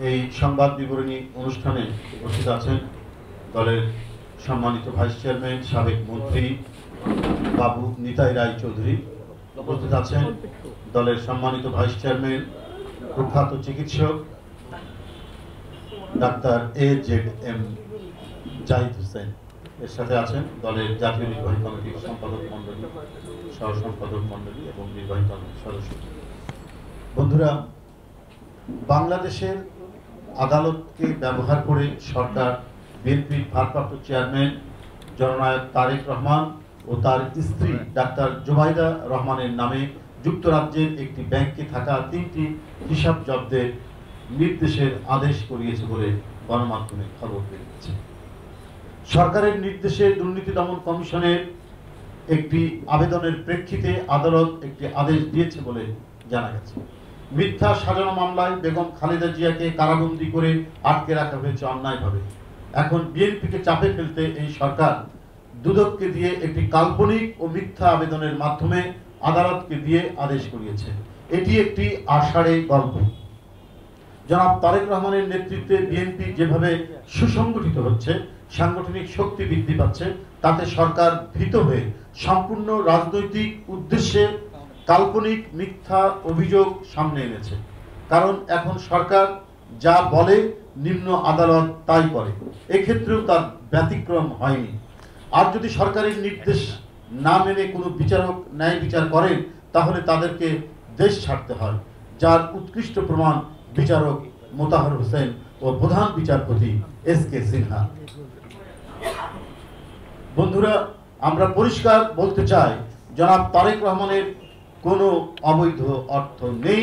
এই সংবাদ বিবরণী অনুষ্ঠানে উপস্থিত আছেন দলের সম্মানিত ভাইস চেয়ারম্যান সাবেক মন্ত্রী বাবু নিতাই রায় চৌধুরী, উপস্থিত আছেন দলের সম্মানিত ভাইস চেয়ারম্যান প্রখ্যাত চিকিৎসক ডাক্তার AZM জাহিদ হোসেন, এর সাথে আছেন দলের জাতীয় নির্বাহী কমিটির সম্পাদক মণ্ডলী, সহ সম্পাদক মণ্ডলী এবং নির্বাহী কমিটির সদস্য। বন্ধুরা, বাংলাদেশের আদালতকে ব্যবহার করে সরকার বিএনপির ভারপ্রাপ্ত চেয়ারম্যান জননায়ক তারেক রহমান ও তার স্ত্রী ডাক্তার জুবাইদা রহমানের নামে যুক্তরাজ্যের একটি ব্যাংকে থাকা 3টি হিসাব জব্দের নির্দেশের আদেশ করিয়েছে বলে গণমাধ্যমে খবর বেরিয়েছে। সরকারের নির্দেশে দুর্নীতি দমন কমিশনের একটি আবেদনের প্রেক্ষিতে আদালত একটি আদেশ দিয়েছে বলে জানা গেছে। মিথ্যা সাজানো মামলায় বেগম খালেদা জিয়াকে কারাবন্দী করে আটকে রাখা হয়েছে অন্যায়ভাবে। এখন বিএনপিকে চাপে ফেলতে এই সরকার দুদককে দিয়ে একটি কাল্পনিক ও মিথ্যা আবেদনের মাধ্যমে আদালতকে দিয়ে আদেশ করিয়েছে। এটি একটি আষাঢ়ে গল্প। জনাব তারেক রহমানের নেতৃত্বে বিএনপি যেভাবে সুসংগঠিত হচ্ছে, সাংগঠনিক শক্তি বৃদ্ধি পাচ্ছে, তাতে সরকার ভীত হয়ে সম্পূর্ণ রাজনৈতিক উদ্দেশ্যে কাল্পনিক মিথ্যা অভিযোগ সামনে এনেছে। কারণ এখন সরকার যা বলে নিম্ন আদালত তাই করে, এক্ষেত্রেও তার ব্যতিক্রম হয়নি। আর যদি সরকারের নির্দেশ না মেনে কোনো বিচারক ন্যায় বিচার করেন, তাহলে তাদেরকে দেশ ছাড়তে হয়, যার উৎকৃষ্ট প্রমাণ বিচারক মোতাহার হোসেন ও প্রধান বিচারপতি SK সিনহা। বন্ধুরা, আমরা পরিষ্কার বলতে চাই, জনাব তারেক রহমানের কোনো অবৈধ অর্থ নেই।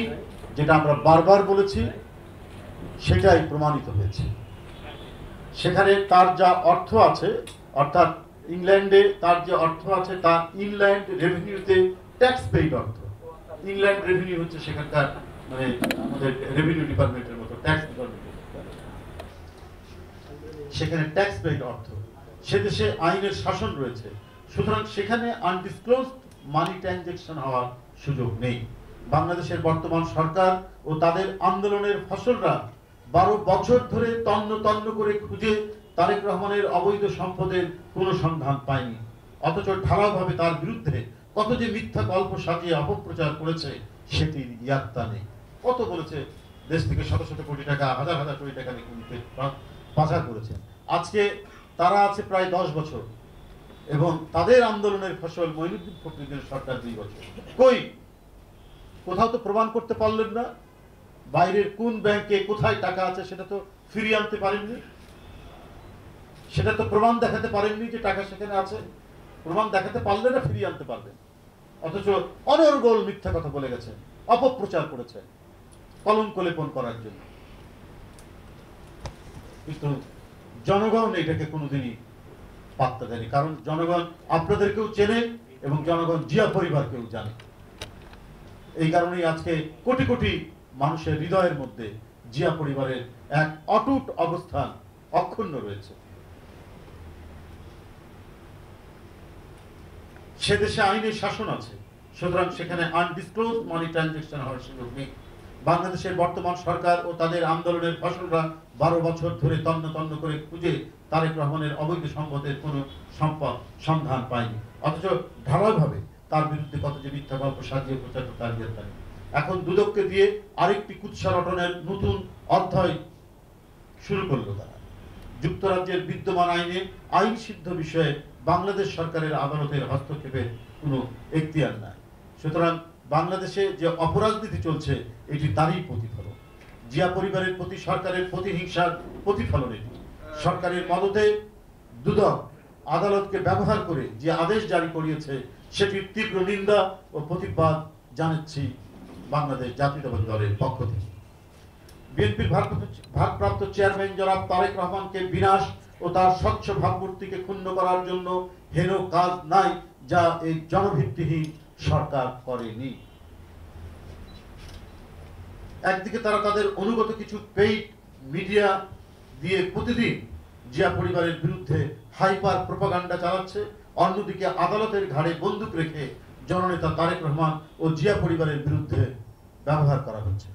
যেটা আমরা বারবার বলেছি সেটাই প্রমাণিত হয়েছে। সেখানে তার যা অর্থ আছে, অর্থাৎ ইংল্যান্ডে তার যে অর্থ আছে তা ইনল্যান্ড রেভিনিউতে ট্যাক্স পেইড অর্থ। ইংল্যান্ড রেভিনিউ হচ্ছে সেখানকার মানে আমাদের রেভিনিউ ডিপার্টমেন্টের মতো ট্যাক্স ডিপার্টমেন্ট, সেখানে ট্যাক্স পেইড অর্থ। সে দেশে আইনের শাসন রয়েছে, সুতরাং সেখানে আনডিসক্লোজড মানি ট্রানজাকশন হওয়ার সুযোগ নেই। বাংলাদেশের বর্তমান সরকার ও তাদের আন্দোলনের ফসলরা 12 বছর ধরে তন্ন তন্ন করে খুঁজে তারেক রহমানের অবৈধ সম্পদের কোনো সন্ধান পায়নি। অথচ ঢালাওভাবে তার বিরুদ্ধে কত যে মিথ্যা গল্প সাজিয়ে অপপ্রচার করেছে সেটির ইয়াত্তা নেই। কত বলেছে দেশ থেকে শত শত কোটি টাকা, হাজার হাজার কোটি টাকা পাচার করেছে। আজকে তারা আছে প্রায় 10 বছর এবং তাদের আন্দোলনের ফসল মঈনুদ্দিন ফখরুদ্দিনের সরকার 2 বছর। কই, কোথাও তো প্রমাণ করতে পারলেন না। বাইরের কোন ব্যাংকে কোথায় টাকা আছে সেটা তো ফিরিয়ে আনতে পারেননি, সেটা তো প্রমাণ দেখাতে পারেননি যে টাকা সেখানে আছে। প্রমাণ দেখাতে পারলে না ফিরিয়ে আনতে পারবেন। অথচ অনর্গল মিথ্যা কথা বলে গেছেন, অপপ্রচার করেছেন কলঙ্ক লেপন করার জন্য। কিন্তু জনগণ এটাকে কোনোদিনই পাত্তা দেয়নি, কারণ জনগণ আপনাদেরকেও চেনে এবং জনগণ জিয়া পরিবারকেও জানে। এই কারণেই আজকে কোটি কোটি মানুষের হৃদয়ের মধ্যে জিয়া পরিবারের এক অটুট অবস্থান অক্ষুণ্ণ রয়েছে। সে দেশে আইনের শাসন আছে, সুতরাং সেখানে আনডিসক্লোজড মানি ট্রানজাকশন হওয়ার সুযোগ নেই। বাংলাদেশের বর্তমান সরকার ও তাদের আন্দোলনের ফসলরা 12 বছর ধরে তন্ন তন্ন করে খুঁজে তারেক রহমানের অবৈধ সম্পদের কোনো সম্পদ সন্ধান পায়নি। অথচ ঢালাওভাবে তার বিরুদ্ধে কত যে মিথ্যা গল্প সাজিয়ে প্রচার তার বিরুদ্ধে। এখন দুদককে দিয়ে আরেকটি কুৎসা রটনের নতুন অধ্যায় শুরু করলো তারা। যুক্তরাজ্যের বিদ্যমান আইনে আইন সিদ্ধ বিষয়ে বাংলাদেশ সরকারের আদালতের হস্তক্ষেপের কোনো এখতিয়ার নাই। সুতরাং বাংলাদেশে যে অপরাজনীতি চলছে এটি তারই প্রতিফলন। জিয়া পরিবারের প্রতি সরকারের প্রতিহিংসার প্রতিফলন এটি। সরকারের মদতে দুদক আদালতকে ব্যবহার করে যে আদেশ জারি করিয়েছে সেটির তীব্র নিন্দা ও প্রতিবাদ জানাচ্ছি বাংলাদেশ জাতীয়তাবাদী দলের পক্ষ থেকে। বিএনপির ভারপ্রাপ্ত চেয়ারম্যান জনাব তারেক রহমানকে বিনাশ ও তার স্বচ্ছ ভাবমূর্তিকে ক্ষুণ্ণ করার জন্য হেন কাজ নাই যা এই জনভিত্তিহীন সরকার করেনি। একদিকে তারা তাদের অনুগত কিছু পেইড মিডিয়া দিয়ে প্রতিদিন জিয়া পরিবারের বিরুদ্ধে হাইপার প্রোপাগান্ডা চালাচ্ছে, অন্যদিকে আদালতের ঘাড়ে বন্দুক রেখে জননেতা তারেক রহমান ও জিয়া পরিবারের বিরুদ্ধে ব্যবহার করা হচ্ছে।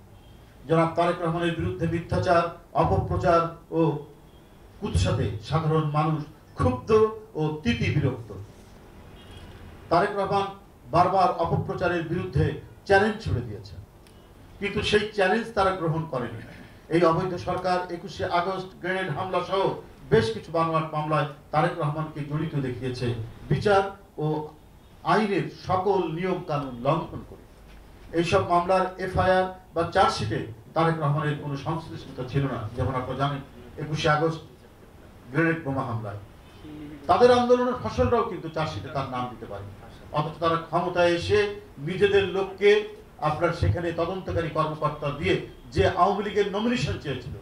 জনাব তারেক রহমানের বিরুদ্ধে মিথ্যাচার, অপপ্রচার ও কুৎসাতে সাধারণ মানুষ ক্ষুব্ধ ও তিতি বিরক্ত। তারেক রহমান বারবার অপপ্রচারের বিরুদ্ধে চ্যালেঞ্জ ছুড়ে দিয়েছেন, কিন্তু সেই চ্যালেঞ্জ তারা গ্রহণ করেনি। এই অবৈধ সরকার 21শে আগস্ট গ্রেনেড হামলা সহ বেশ কিছু বানোয়াট মামলায় তারেক রহমানকে জড়িত দেখিয়েছে, বিচার ও আইনের সকল নিয়ম কানুন লঙ্ঘন করে। এইসব মামলার এফআইআর বা চার্জশিটে তারেক রহমানের কোনো সংশ্লিষ্টতা ছিল না। যেমন আপনারা জানেন 21শে আগস্ট গ্রেনেড বোমা হামলায় তাদের আন্দোলনের ফসলরাও কিন্তু চার্জশিটে তার নাম দিতে পারে, অথচ তারা ক্ষমতায় এসে নিজেদের লোককে আপনার সেখানে তদন্তকারী কর্মকর্তা দিয়ে যে আওয়ামী লীগের নমিনেশন চেয়েছিল,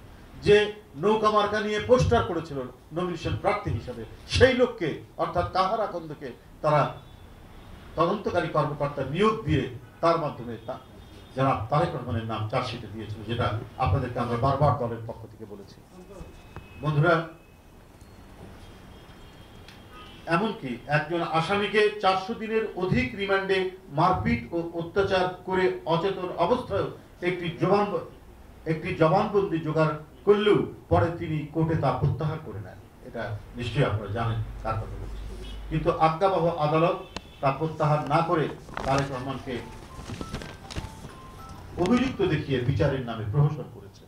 যে নৌকা মার্কা নিয়ে পোস্টার করেছিল নমিনেশন প্রার্থী হিসাবে, সেই লোককে অর্থাৎ কাহার আকন্দকে তারা তদন্তকারী কর্মকর্তা নিয়োগ দিয়ে তার মাধ্যমে জনাব তারেক রহমানের নাম চার্জশিটে দিয়েছিল, যেটা আপনাদেরকে আমরা বারবার দলের পক্ষ থেকে বলেছি। বন্ধুরা, এমনকি একজন আসামিকে 400 দিনের অধিক রিমান্ডে মারপিট ও অত্যাচার করে অচেতন অবস্থায় একটি জবানবন্দি জোগাড় করলেও পরে তিনি কোর্টে তা প্রত্যাহার করে নেন। এটা নিশ্চয়ই আপনারা জানেন কার কথা বলছি। কিন্তু আজ্ঞাবহ আদালত তা প্রত্যাহার না করে তারেক রহমানকে অভিযুক্ত দেখিয়ে বিচারের নামে প্রহসন করেছে।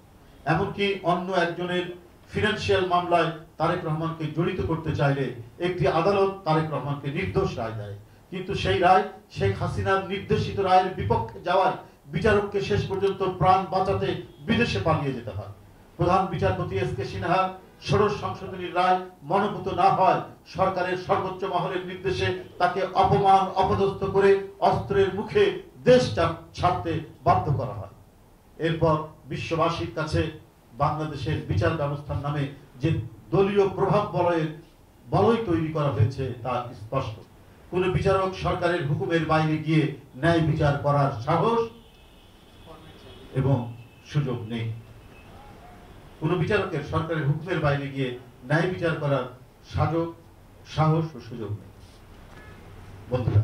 এমনকি অন্য একজনের ফিনান্সিয়াল মামলায় তারেক রহমানকে জড়িত করতে চাইলে একটি আদালত তারেক রহমানকে নির্দোষ রায় দেয়, কিন্তু সেই রায় শেখ হাসিনার নির্দেশিত রায়ের বিপক্ষে যাওয়ায় বিচারককে শেষ পর্যন্ত প্রাণ বাঁচাতে বিদেশে পালিয়ে যেতে হয়। প্রধান বিচারপতি এস.কে. সিনহা ষোড়শ সংশোধনীর রায় মনোভূত না হয় সরকারের সর্বোচ্চ মহলের নির্দেশে তাকে অপমান অপদস্থ করে অস্ত্রের মুখে দেশ ছাড়তে বাধ্য করা হয়। এরপর বিশ্ববাসীর কাছে বাংলাদেশের বিচার ব্যবস্থার নামে যে দলীয় প্রভাব বলয় তৈরি করা হয়েছে তা স্পষ্ট। কোন বিচারক সরকারের হুকুমের বাইরে গিয়ে ন্যায় বিচার করার সাহস এবং সুযোগ নেই। কোন বিচারকের সরকারের হুকুমের বাইরে গিয়ে ন্যায় বিচার করার সাহস ও সুযোগ নেই। বন্ধুরা,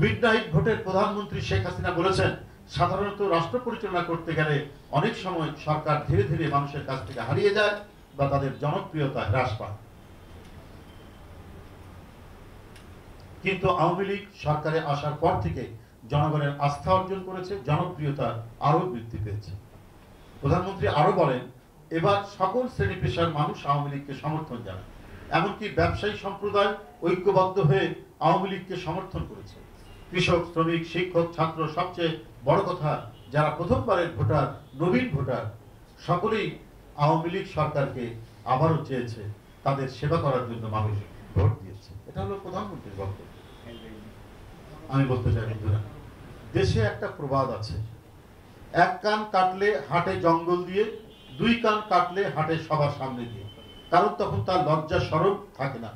মিডনাইট ভোটের প্রধানমন্ত্রী শেখ হাসিনা বলেছেন, সাধারণত রাষ্ট্র পরিচালনা করতে গেলে অনেক সময় সরকার ধীরে ধীরে মানুষের কাছ থেকে হারিয়ে যায় বা তাদের জনপ্রিয়তা হ্রাস পায়। কিন্তু আওয়ামী লীগ সরকারে আসার পর থেকে জনগণের আস্থা অর্জন করেছে, জনপ্রিয়তা আরো বৃদ্ধি পেয়েছে। প্রধানমন্ত্রী আরো বলেন, এবার সকল শ্রেণী পেশার মানুষ আওয়ামী লীগকে সমর্থন জানায়, এমনকি ব্যবসায়ী সম্প্রদায় ঐক্যবদ্ধ হয়ে আওয়ামী লীগকে সমর্থন করেছে। কৃষক, শ্রমিক, শিক্ষক, ছাত্র, সবচেয়ে বড় কথা যারা প্রথমবারের ভোটার, নবীন ভোটার, সকলেই আওয়ামী লীগ সরকারকে আবারও চেয়েছে, তাদের সেবা করার জন্য মানুষ ভোট দিয়েছে। এটা হলো প্রধানমন্ত্রীর বক্তব্য। আমি বলতে চাই বন্ধুরা, দেশে একটা প্রবাদ আছে, এক কান কাটলে হাটে জঙ্গল দিয়ে, দুই কান কাটলে হাটে সবার সামনে দিয়ে, কারণ তখন তার লজ্জা শরম থাকে না।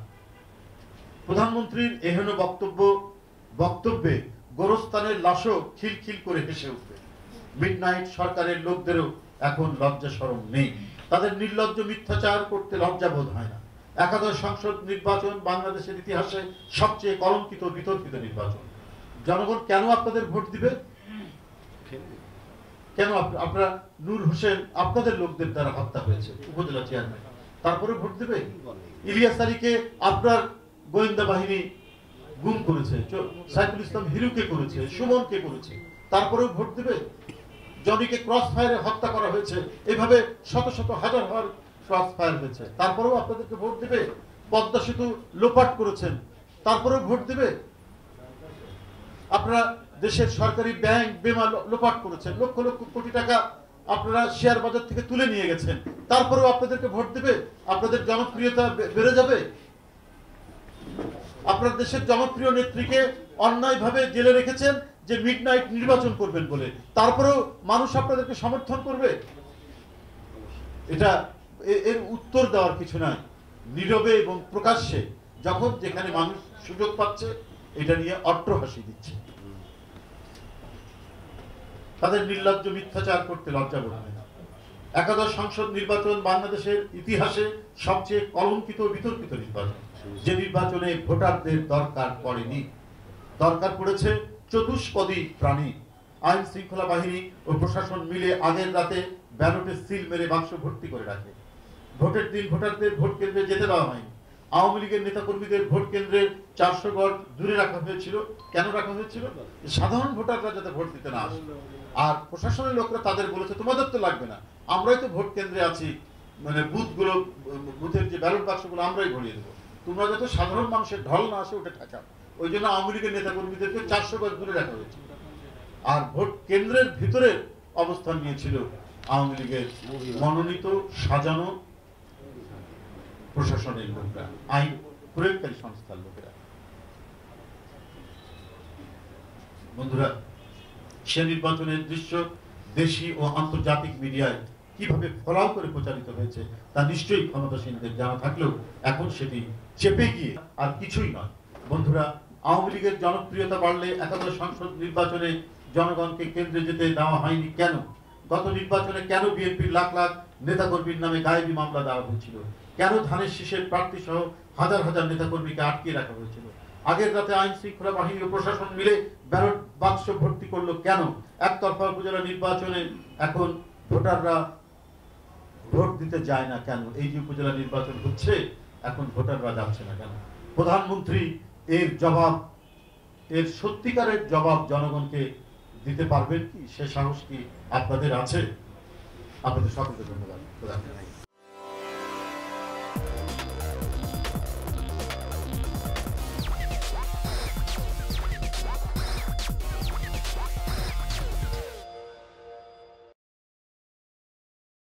প্রধানমন্ত্রীর এহেন বক্তব্যে গোরস্থানের লাশও খিলখিল করে হেসে উঠবে। মিডনাইট সরকারের লোকদেরও এখন লজ্জা শরম নেই, তাদের নির্লজ্জ মিথ্যাচার করতে লজ্জা বোধ হয় না। একাদশ সংসদ নির্বাচন বাংলাদেশের ইতিহাসে সবচেয়ে কলঙ্কিত বিতর্কিত নির্বাচন। জনগণ কেন আপনাদের ভোট দিবে? কেন? আপনারা নূর হোসেন আপনাদের লোকদের দ্বারা হত্যা হয়েছে, উপজেলা চেয়ারম্যান, তারপরে ভোট দেবে? ইলিয়াস আলীকে আপনার গোয়েন্দা বাহিনী গুম করেছে, সাইফুল ইসলাম হিরুকে করেছে, সুমনকে করেছে, তারপরেও ভোট দেবে? জনিকে ক্রস ফায়ারে হত্যা করা হয়েছে, এভাবে শত শত হাজার ক্রস ফায়ার হয়েছে, তারপরেও আপনাদেরকে ভোট দেবে? পদ্মা সেতু লোপাট করেছেন, তারপরেও ভোট দেবে? আপনারা দেশের সরকারি ব্যাংক বিমা লোপাট করেছেন, লক্ষ লক্ষ কোটি টাকা আপনারা শেয়ার বাজার থেকে তুলে নিয়ে গেছেন, তারপরেও আপনাদেরকে ভোট দেবে? আপনাদের জনপ্রিয়তা বেড়ে যাবে? আপনার দেশের জনপ্রিয় নেত্রীকে অন্যায়ভাবে জেলে রেখেছেন যে মিডনাইট নির্বাচন করবেন বলে, তারপরেও মানুষ আপনাদেরকে সমর্থন করবে? এটা এর উত্তর দেওয়ার কিছু নাই। নীরবে এবং প্রকাশ্যে যখন যেখানে মানুষ সুযোগ পাচ্ছে এটা নিয়ে অট্টহাসি দিচ্ছে। তাদের নির্লজ্জ মিথ্যাচার করতে লজ্জা বোধ হয় না। একাদশ সংসদ নির্বাচন বাংলাদেশের ইতিহাসে সবচেয়ে কলঙ্কিত বিতর্কিত নির্বাচন, যে নির্বাচনে ভোটারদের দরকার পড়েনি, দরকার পড়েছে চতুষ্পদী প্রাণী। আইন শৃঙ্খলা বাহিনী ও প্রশাসন মিলে আগের রাতে ব্যালটে সিল মেরে বাক্স ভর্তি করে রাখে। ভোটের দিন ভোটারদের ভোট কেন্দ্রে যেতে দেওয়া হয়নি। আওয়ামী লীগের নেতাকর্মীদের ভোট কেন্দ্রের 400 গজ দূরে রাখা হয়েছিল। কেন রাখা হয়েছিল? সাধারণ ভোটাররা যাতে ভোট দিতে না আসে। আর প্রশাসনের লোকরা তাদের বলেছে তোমাদের তো লাগবে না, আমরাই তো ভোট কেন্দ্রে আছি, মানে বুথের যে ব্যালট বাক্সগুলো আমরাই ভরিয়ে দেবো, তোমরা যাতে সাধারণ মানুষের ঢল না আসে ওটা ঠেকাও। ওই জন্য আওয়ামী লীগের নেতাকর্মীদেরকে 400 গজ দূরে রাখা হয়েছিল। আর ভোট কেন্দ্রের ভিতরে অবস্থান নিয়েছিল আওয়ামী লীগের মনোনীত সাজানো প্রশাসনের লোকরা, আইন প্রয়োগকারী সংস্থার লোকেরা। বন্ধুরা, সে নির্বাচনের দৃশ্য দেশি ও আন্তর্জাতিক মিডিয়ায় কিভাবে ফলাও করে প্রচারিত হয়েছে তা নিশ্চয়ই ক্ষমতাসীনদের জানা থাকলেও এখন সেটি চেপে গিয়ে আর কিছুই নয়। বন্ধুরা, আওয়ামী লীগের জনপ্রিয়তা বাড়লে একাদশ সংসদ নির্বাচনে জনগণকে কেন্দ্রে যেতে দেওয়া হয়নি কেন? গত নির্বাচনে কেন বিএনপির লাখ লাখ নেতাকর্মীর নামে গায়েবী মামলা দেওয়া হয়েছিল? কেন ধানের শীষের প্রার্থী সহ হাজার হাজার নেতাকর্মীকে আটকে রাখা হয়েছিল? আগের রাতে আইন শৃঙ্খলা বাহিনী ও প্রশাসন মিলে ব্যালট বাক্স ভর্তি করলো কেন? একতরফা উপজেলা নির্বাচনে এখন ভোটাররা ভোট দিতে যায় না কেন? এই যে উপজেলা নির্বাচন হচ্ছে এখন ভোটাররা যাচ্ছে না কেন? প্রধানমন্ত্রী এর সত্যিকারের জবাব জনগণকে দিতে পারবেন কি? সে সাহস কি আপনাদের আছে? আপনাদের সকলকে ধন্যবাদ।